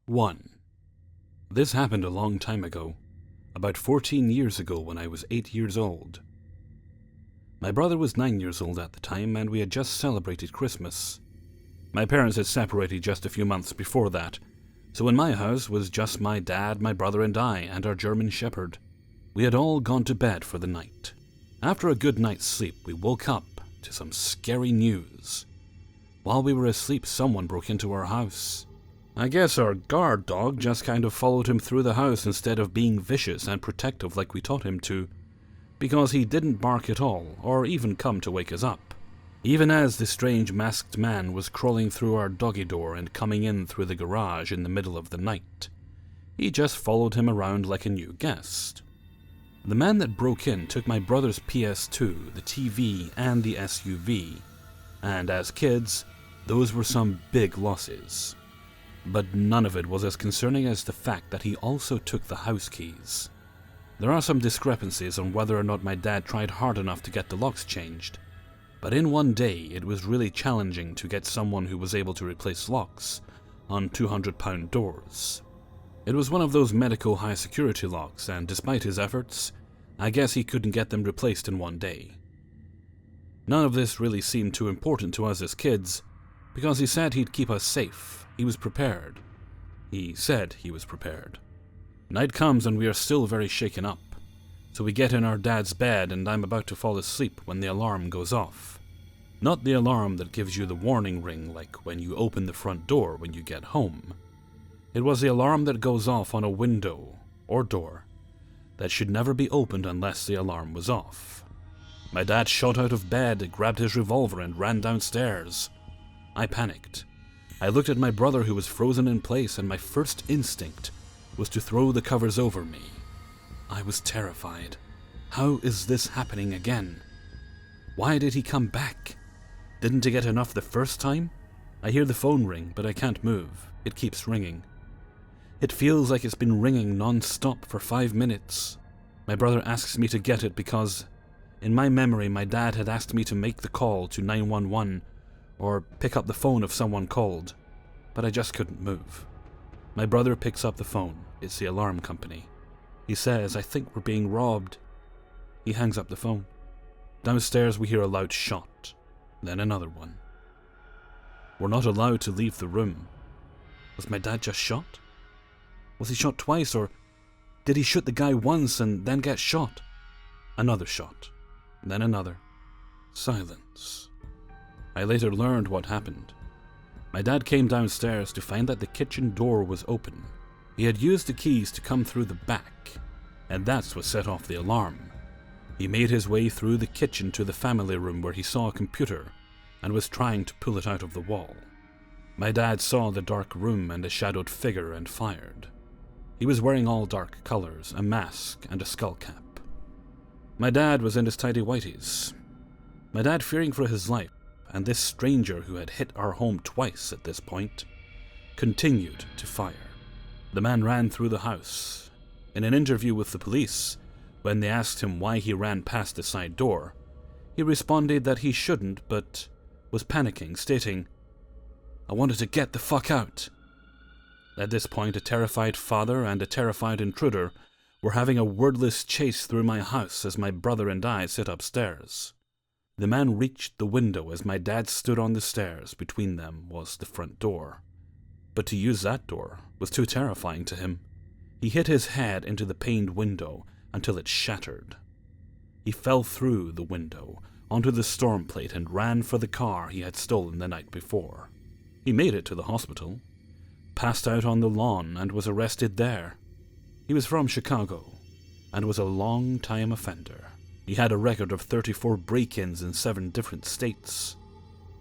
1. This happened a long time ago, about 14 years ago when I was 8 years old. My brother was 9 years old at the time, and we had just celebrated Christmas. My parents had separated just a few months before that, so in my house was just my dad, my brother and I, and our German Shepherd. We had all gone to bed for the night. After a good night's sleep, we woke up to some scary news. While we were asleep, someone broke into our house. I guess our guard dog just kind of followed him through the house instead of being vicious and protective like we taught him to, because he didn't bark at all, or even come to wake us up. Even as the strange masked man was crawling through our doggy door and coming in through the garage in the middle of the night, he just followed him around like a new guest. The man that broke in took my brother's PS2, the TV, and the SUV, and as kids, those were some big losses. But none of it was as concerning as the fact that he also took the house keys. There are some discrepancies on whether or not my dad tried hard enough to get the locks changed, but in one day it was really challenging to get someone who was able to replace locks on 200-pound doors. It was one of those medical high-security locks, and despite his efforts, I guess he couldn't get them replaced in one day. None of this really seemed too important to us as kids, because he said he'd keep us safe. He was prepared. He said he was prepared. Night comes and we are still very shaken up, so we get in our dad's bed and I'm about to fall asleep when the alarm goes off. Not the alarm that gives you the warning ring like when you open the front door when you get home. It was the alarm that goes off on a window or door that should never be opened unless the alarm was off. My dad shot out of bed, grabbed his revolver and ran downstairs. I panicked. I looked at my brother who was frozen in place, and my first instinct was to throw the covers over me. I was terrified. How is this happening again? Why did he come back? Didn't he get enough the first time? I hear the phone ring, but I can't move. It keeps ringing. It feels like it's been ringing non-stop for 5 minutes. My brother asks me to get it because, in my memory, my dad had asked me to make the call to 911 or pick up the phone if someone called, but I just couldn't move. My brother picks up the phone. It's the alarm company. He says, "I think we're being robbed." He hangs up the phone. Downstairs we hear a loud shot, then another one. We're not allowed to leave the room. Was my dad just shot? Was he shot twice, or did he shoot the guy once and then get shot? Another shot, then another. Silence. I later learned what happened. My dad came downstairs to find that the kitchen door was open. He had used the keys to come through the back, and that's what set off the alarm. He made his way through the kitchen to the family room where he saw a computer and was trying to pull it out of the wall. My dad saw the dark room and a shadowed figure and fired. He was wearing all dark colors, a mask and a skull cap. My dad was in his tidy whities. My dad, fearing for his life, and this stranger who had hit our home twice at this point, continued to fire. The man ran through the house. In an interview with the police, when they asked him why he ran past the side door, he responded that he shouldn't, but was panicking, stating, "I wanted to get the fuck out." At this point, a terrified father and a terrified intruder were having a wordless chase through my house as my brother and I sit upstairs. The man reached the window as my dad stood on the stairs. Between them was the front door. But to use that door was too terrifying to him. He hit his head into the paned window until it shattered. He fell through the window onto the storm plate and ran for the car he had stolen the night before. He made it to the hospital, passed out on the lawn, and was arrested there. He was from Chicago and was a long-time offender. He had a record of 34 break-ins in 7 different states.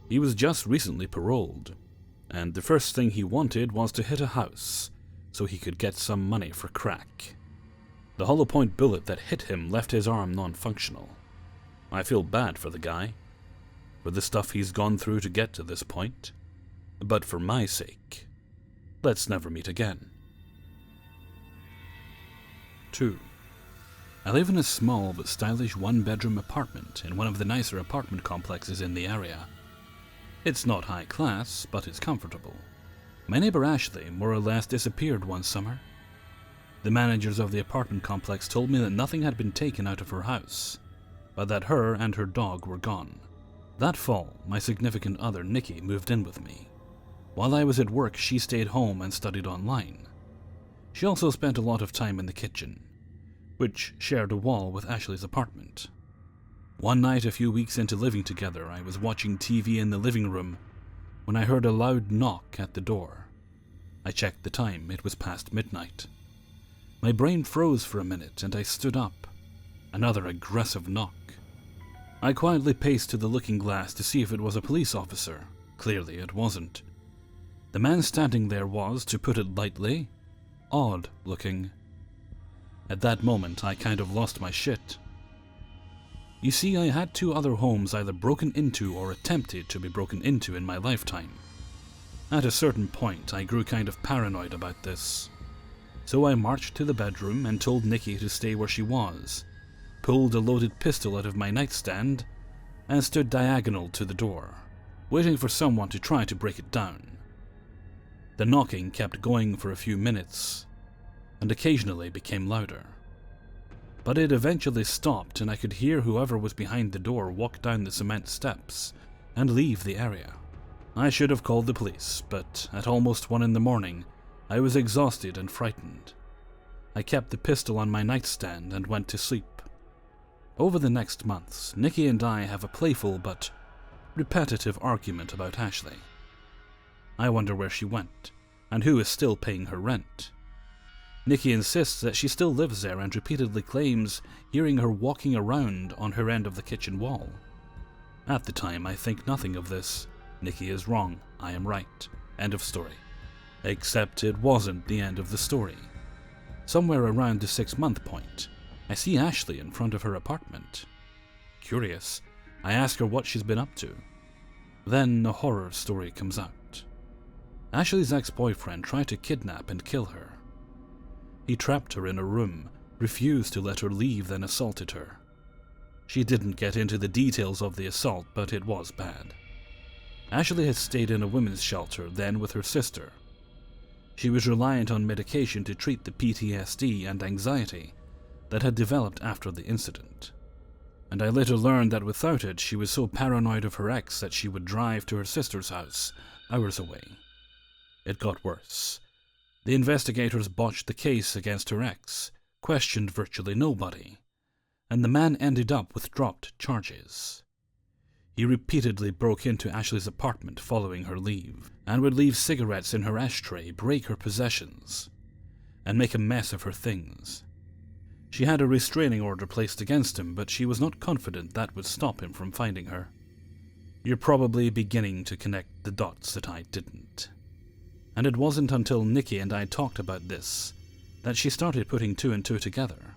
He was just recently paroled, and the first thing he wanted was to hit a house so he could get some money for crack. The hollow-point bullet that hit him left his arm non-functional. I feel bad for the guy, for the stuff he's gone through to get to this point, but for my sake, let's never meet again. 2. I live in a small but stylish one-bedroom apartment in one of the nicer apartment complexes in the area. It's not high class, but it's comfortable. My neighbor Ashley more or less disappeared one summer. The managers of the apartment complex told me that nothing had been taken out of her house, but that her and her dog were gone. That fall, my significant other, Nikki, moved in with me. While I was at work, she stayed home and studied online. She also spent a lot of time in the kitchen, which shared a wall with Ashley's apartment. One night, a few weeks into living together, I was watching TV in the living room when I heard a loud knock at the door. I checked the time. It was past midnight. My brain froze for a minute and I stood up. Another aggressive knock. I quietly paced to the looking glass to see if it was a police officer. Clearly it wasn't. The man standing there was, to put it lightly, odd looking. At that moment, I kind of lost my shit. You see, I had 2 other homes either broken into or attempted to be broken into in my lifetime. At a certain point, I grew kind of paranoid about this. So I marched to the bedroom and told Nikki to stay where she was, pulled a loaded pistol out of my nightstand, and stood diagonal to the door, waiting for someone to try to break it down. The knocking kept going for a few minutes, and occasionally became louder. But it eventually stopped and I could hear whoever was behind the door walk down the cement steps and leave the area. I should have called the police, but at almost 1 in the morning, I was exhausted and frightened. I kept the pistol on my nightstand and went to sleep. Over the next months, Nikki and I have a playful but repetitive argument about Ashley. I wonder where she went, and who is still paying her rent. Nikki insists that she still lives there and repeatedly claims hearing her walking around on her end of the kitchen wall. At the time, I think nothing of this. Nikki is wrong, I am right. End of story. Except it wasn't the end of the story. Somewhere around the 6-month point, I see Ashley in front of her apartment. Curious, I ask her what she's been up to. Then a horror story comes out. Ashley's ex-boyfriend tried to kidnap and kill her. He trapped her in a room, refused to let her leave, then assaulted her. She didn't get into the details of the assault, but it was bad. Ashley had stayed in a women's shelter, then with her sister. She was reliant on medication to treat the PTSD and anxiety that had developed after the incident. And I later learned that without it, she was so paranoid of her ex that she would drive to her sister's house, hours away. It got worse. The investigators botched the case against her ex, questioned virtually nobody, and the man ended up with dropped charges. He repeatedly broke into Ashley's apartment following her leave, and would leave cigarettes in her ashtray, break her possessions, and make a mess of her things. She had a restraining order placed against him, but she was not confident that would stop him from finding her. You're probably beginning to connect the dots that I didn't. And it wasn't until Nikki and I talked about this that she started putting 2 and 2 together.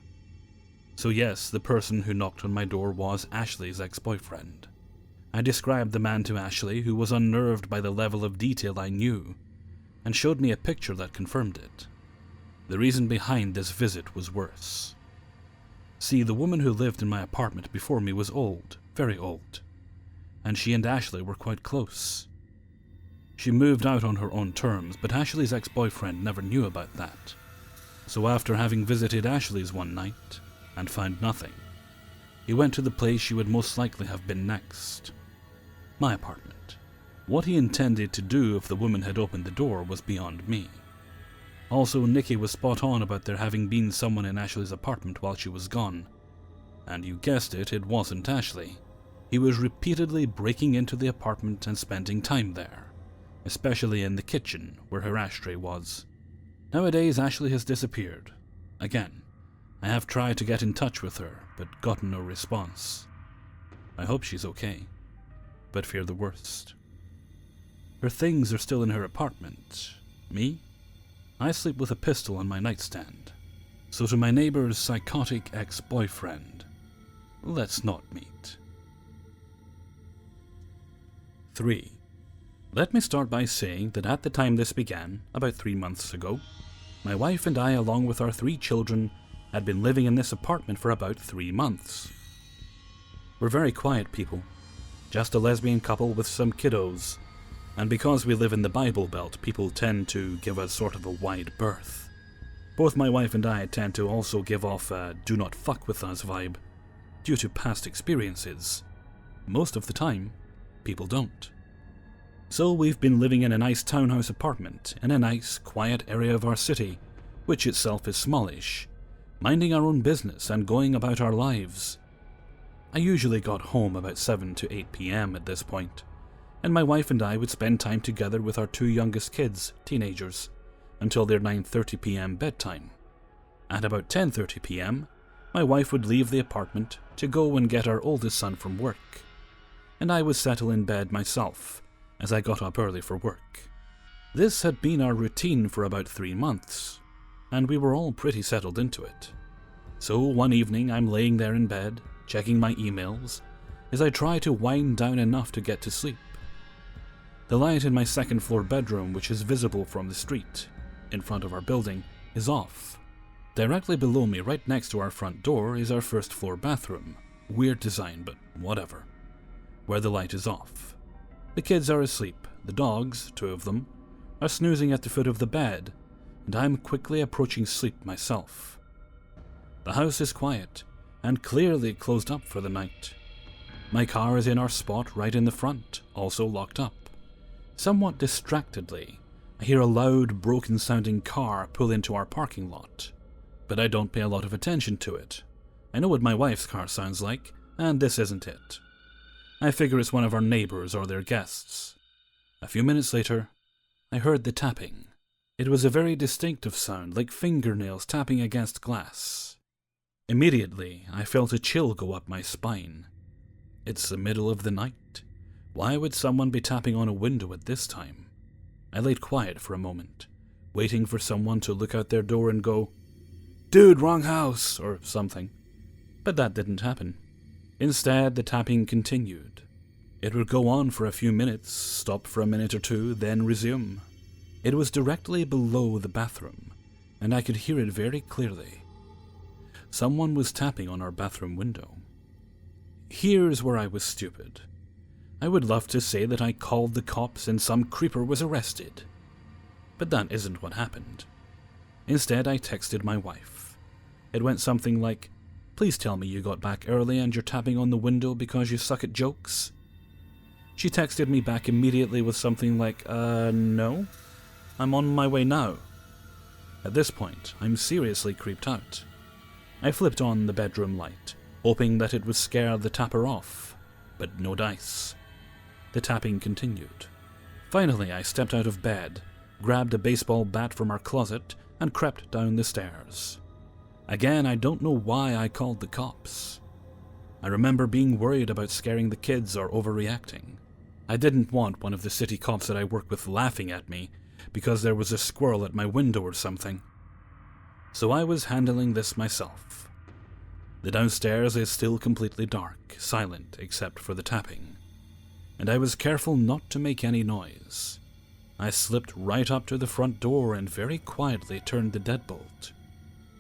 So yes, the person who knocked on my door was Ashley's ex-boyfriend. I described the man to Ashley, who was unnerved by the level of detail I knew, and showed me a picture that confirmed it. The reason behind this visit was worse. See, the woman who lived in my apartment before me was old, very old, and she and Ashley were quite close. She moved out on her own terms, but Ashley's ex-boyfriend never knew about that. So after having visited Ashley's one night and found nothing, he went to the place she would most likely have been next. My apartment. What he intended to do if the woman had opened the door was beyond me. Also, Nikki was spot on about there having been someone in Ashley's apartment while she was gone. And you guessed it, it wasn't Ashley. He was repeatedly breaking into the apartment and spending time there, especially in the kitchen where her ashtray was. Nowadays, Ashley has disappeared. Again, I have tried to get in touch with her, but gotten no response. I hope she's okay, but fear the worst. Her things are still in her apartment. Me? I sleep with a pistol on my nightstand. So to my neighbor's psychotic ex-boyfriend, let's not meet. 3. Let me start by saying that at the time this began, about 3 months ago, my wife and I, along with our 3 children, had been living in this apartment for about 3 months. We're very quiet people, just a lesbian couple with some kiddos, And because we live in the Bible Belt, people tend to give us sort of a wide berth. Both my wife and I tend to also give off a do not fuck with us vibe due to past experiences. Most of the time, people don't. So we've been living in a nice townhouse apartment in a nice, quiet area of our city, which itself is smallish, minding our own business and going about our lives. I usually got home about 7 to 8 p.m. at this point, and my wife and I would spend time together with our two youngest kids, teenagers, until their 9:30 p.m. bedtime. At about 10:30 p.m., my wife would leave the apartment to go and get our oldest son from work, and I would settle in bed myself as I got up early for work. This had been our routine for about 3 months, and we were all pretty settled into it. So one evening I'm laying there in bed, checking my emails, as I try to wind down enough to get to sleep. The light in my second floor bedroom, which is visible from the street in front of our building, is off. Directly below me, right next to our front door, is our first floor bathroom. Weird design, but whatever. Where the light is off. The kids are asleep. The dogs, 2 of them, are snoozing at the foot of the bed, and I'm quickly approaching sleep myself. The house is quiet and clearly closed up for the night. My car is in our spot right in the front, also locked up. Somewhat distractedly, I hear a loud, broken-sounding car pull into our parking lot, but I don't pay a lot of attention to it. I know what my wife's car sounds like, and this isn't it. I figure it's one of our neighbors or their guests. A few minutes later, I heard the tapping. It was a very distinctive sound, like fingernails tapping against glass. Immediately, I felt a chill go up my spine. It's the middle of the night. Why would someone be tapping on a window at this time? I laid quiet for a moment, waiting for someone to look out their door and go, "Dude, wrong house," or something. But that didn't happen. Instead, the tapping continued. It would go on for a few minutes, stop for a minute or two, then resume. It was directly below the bathroom, and I could hear it very clearly. Someone was tapping on our bathroom window. Here's where I was stupid. I would love to say that I called the cops and some creeper was arrested. But that isn't what happened. Instead, I texted my wife. It went something like, "Please tell me you got back early and you're tapping on the window because you suck at jokes." She texted me back immediately with something like, no, I'm on my way now." At this point, I'm seriously creeped out. I flipped on the bedroom light, hoping that it would scare the tapper off, but no dice. The tapping continued. Finally, I stepped out of bed, grabbed a baseball bat from our closet, and crept down the stairs. Again, I don't know why I called the cops. I remember being worried about scaring the kids or overreacting. I didn't want one of the city cops that I work with laughing at me because there was a squirrel at my window or something. So I was handling this myself. The downstairs is still completely dark, silent except for the tapping, and I was careful not to make any noise. I slipped right up to the front door and very quietly turned the deadbolt.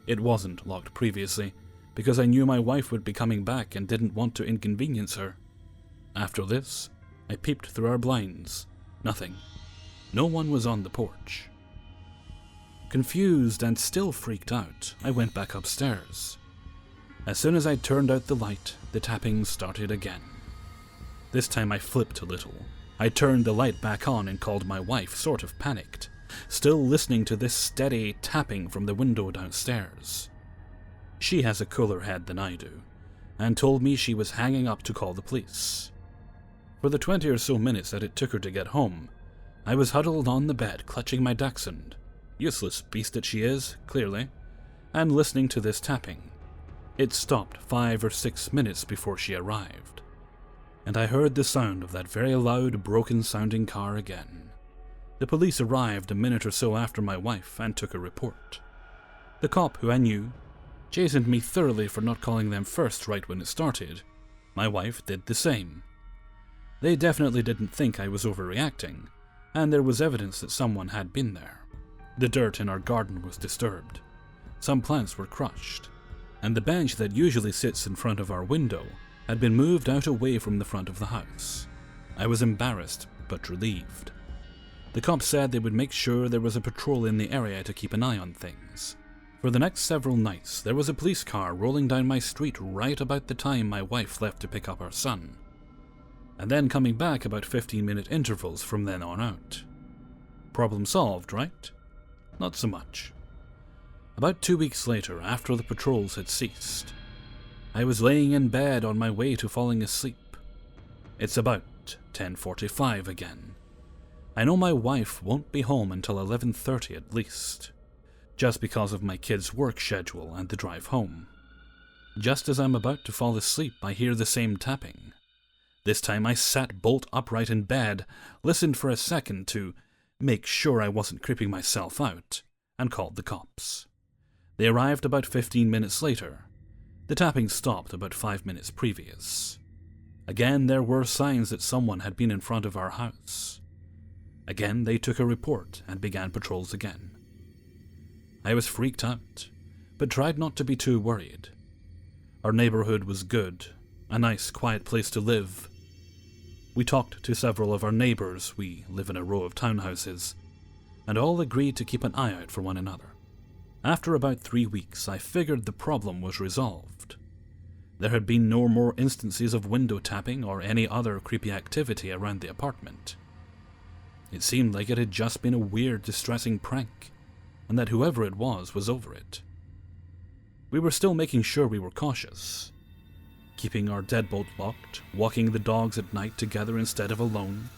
It wasn't locked previously, because I knew my wife would be coming back and didn't want to inconvenience her. After this, I peeped through our blinds. Nothing. No one was on the porch. Confused and still freaked out, I went back upstairs. As soon as I turned out the light, the tapping started again. This time I flipped a little. I turned the light back on and called my wife, sort of panicked, still listening to this steady tapping from the window downstairs. She has a cooler head than I do, and told me she was hanging up to call the police. For the 20 or so minutes that it took her to get home, I was huddled on the bed, clutching my dachshund, useless beast that she is, clearly, and listening to this tapping. It stopped 5 or 6 minutes before she arrived, and I heard the sound of that very loud, broken-sounding car again. The police arrived a minute or so after my wife and took a report. The cop, who I knew, chastened me thoroughly for not calling them first right when it started. My wife did the same. They definitely didn't think I was overreacting, and there was evidence that someone had been there. The dirt in our garden was disturbed. Some plants were crushed, and the bench that usually sits in front of our window had been moved out away from the front of the house. I was embarrassed, but relieved. The cops said they would make sure there was a patrol in the area to keep an eye on things. For the next several nights, there was a police car rolling down my street right about the time my wife left to pick up our son, and then coming back about 15-minute intervals from then on out. Problem solved, right? Not so much. About 2 weeks later, after the patrols had ceased, I was laying in bed on my way to falling asleep. It's about 10:45 again. I know my wife won't be home until 11:30 at least, just because of my kids' work schedule and the drive home. Just as I'm about to fall asleep, I hear the same tapping. This time I sat bolt upright in bed, listened for a second to make sure I wasn't creeping myself out, and called the cops. They arrived about 15 minutes later. The tapping stopped about 5 minutes previous. Again, there were signs that someone had been in front of our house. Again, they took a report and began patrols again. I was freaked out, but tried not to be too worried. Our neighborhood was good, a nice, quiet place to live. We talked to several of our neighbors, we live in a row of townhouses, and all agreed to keep an eye out for one another. After about 3 weeks, I figured the problem was resolved. There had been no more instances of window tapping or any other creepy activity around the apartment. It seemed like it had just been a weird, distressing prank, and that whoever it was over it. We were still making sure we were cautious, keeping our deadbolt locked, walking the dogs at night together instead of alone,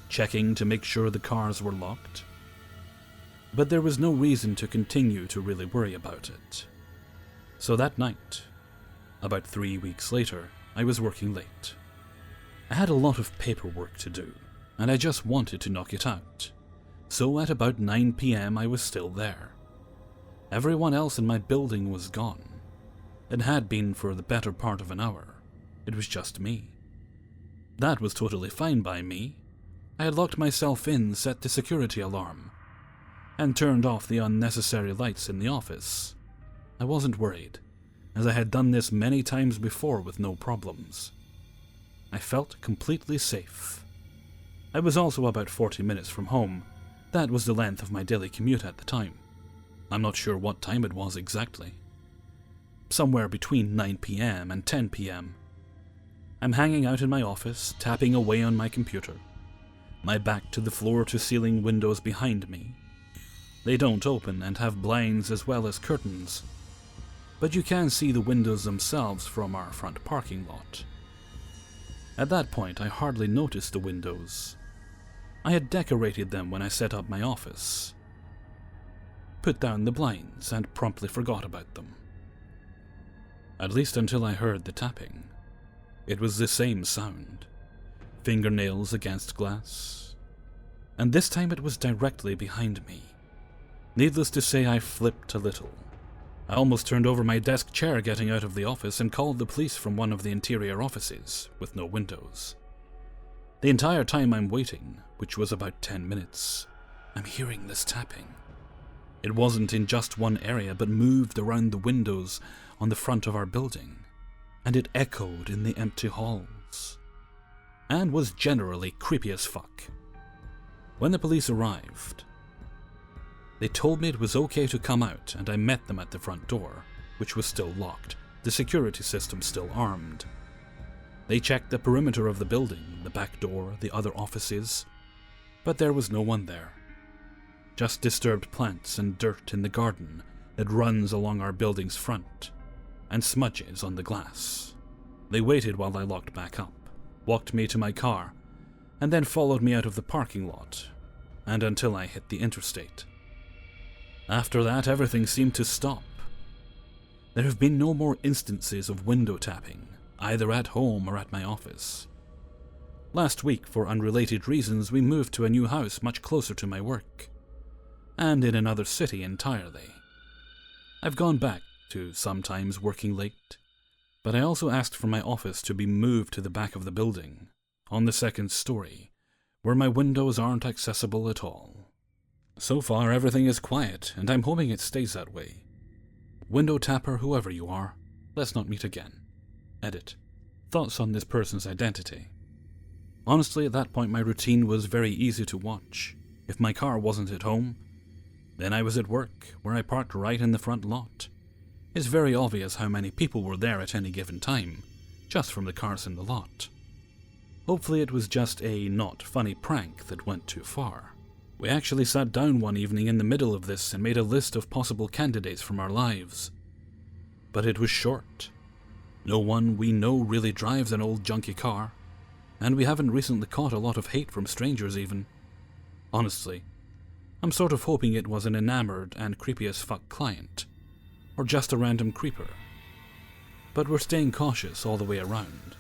checking to make sure the cars were locked. But there was no reason to continue to really worry about it. So that night, about 3 weeks later, I was working late. I had a lot of paperwork to do, and I just wanted to knock it out. So at about 9 p.m. I was still there. Everyone else in my building was gone. It had been for the better part of an hour. It was just me. That was totally fine by me. I had locked myself in, set the security alarm, and turned off the unnecessary lights in the office. I wasn't worried, as I had done this many times before with no problems. I felt completely safe. I was also about 40 minutes from home. That was the length of my daily commute at the time. I'm not sure what time it was exactly. Somewhere between 9 p.m. and 10 p.m. I'm hanging out in my office, tapping away on my computer, my back to the floor-to-ceiling windows behind me. They don't open and have blinds as well as curtains, but you can see the windows themselves from our front parking lot. At that point, I hardly noticed the windows. I had decorated them when I set up my office, put down the blinds, and promptly forgot about them. At least until I heard the tapping. It was the same sound. Fingernails against glass. And this time it was directly behind me. Needless to say, I flipped a little. I almost turned over my desk chair getting out of the office and called the police from one of the interior offices, with no windows. The entire time I'm waiting, which was about 10 minutes, I'm hearing this tapping. It wasn't in just one area, but moved around the windows on the front of our building, and it echoed in the empty halls, and was generally creepy as fuck. When the police arrived, they told me it was okay to come out, and I met them at the front door, which was still locked, the security system still armed. They checked the perimeter of the building, the back door, the other offices, but there was no one there. Just disturbed plants and dirt in the garden that runs along our building's front, and smudges on the glass. They waited while I locked back up, walked me to my car, and then followed me out of the parking lot, and until I hit the interstate. After that, everything seemed to stop. There have been no more instances of window tapping, either at home or at my office. Last week, for unrelated reasons, we moved to a new house much closer to my work, and in another city entirely. I've gone back to sometimes working late, but I also asked for my office to be moved to the back of the building, on the second story, where my windows aren't accessible at all. So far, everything is quiet, and I'm hoping it stays that way. Window tapper, whoever you are, let's not meet again. Edit. Thoughts on this person's identity. Honestly, at that point my routine was very easy to watch. If my car wasn't at home, then I was at work, where I parked right in the front lot. It's very obvious how many people were there at any given time, just from the cars in the lot. Hopefully it was just a not funny prank that went too far. We actually sat down one evening in the middle of this and made a list of possible candidates from our lives. But it was short. No one we know really drives an old junky car, and we haven't recently caught a lot of hate from strangers even. Honestly, I'm sort of hoping it was an enamored and creepy as fuck client, or just a random creeper. But we're staying cautious all the way around,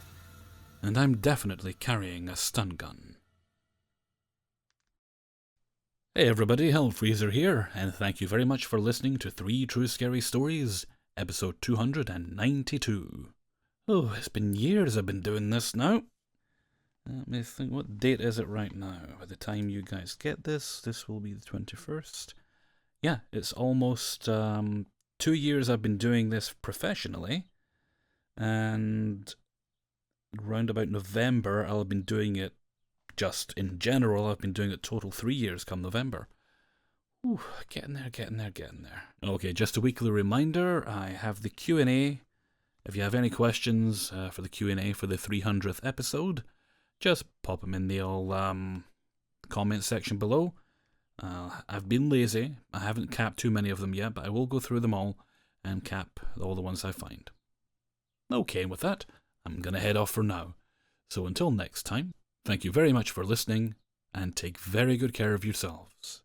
and I'm definitely carrying a stun gun. Hey everybody, Hellfreezer here, and thank you very much for listening to 3 True Scary Stories, episode 292. Oh, it's been years I've been doing this now. Let me think, what date is it right now? By the time you guys get this will be the 21st. Yeah, it's almost 2 years I've been doing this professionally, and around about November I'll have been doing it just in general. I've been doing it total 3 years come November. Ooh, getting there. Okay, just a weekly reminder, I have the Q&A. If you have any questions for the Q&A for the 300th episode, just pop them in the old comment section below. I've been lazy. I haven't capped too many of them yet, but I will go through them all and cap all the ones I find. Okay, with that, I'm going to head off for now. So until next time, thank you very much for listening, and take very good care of yourselves.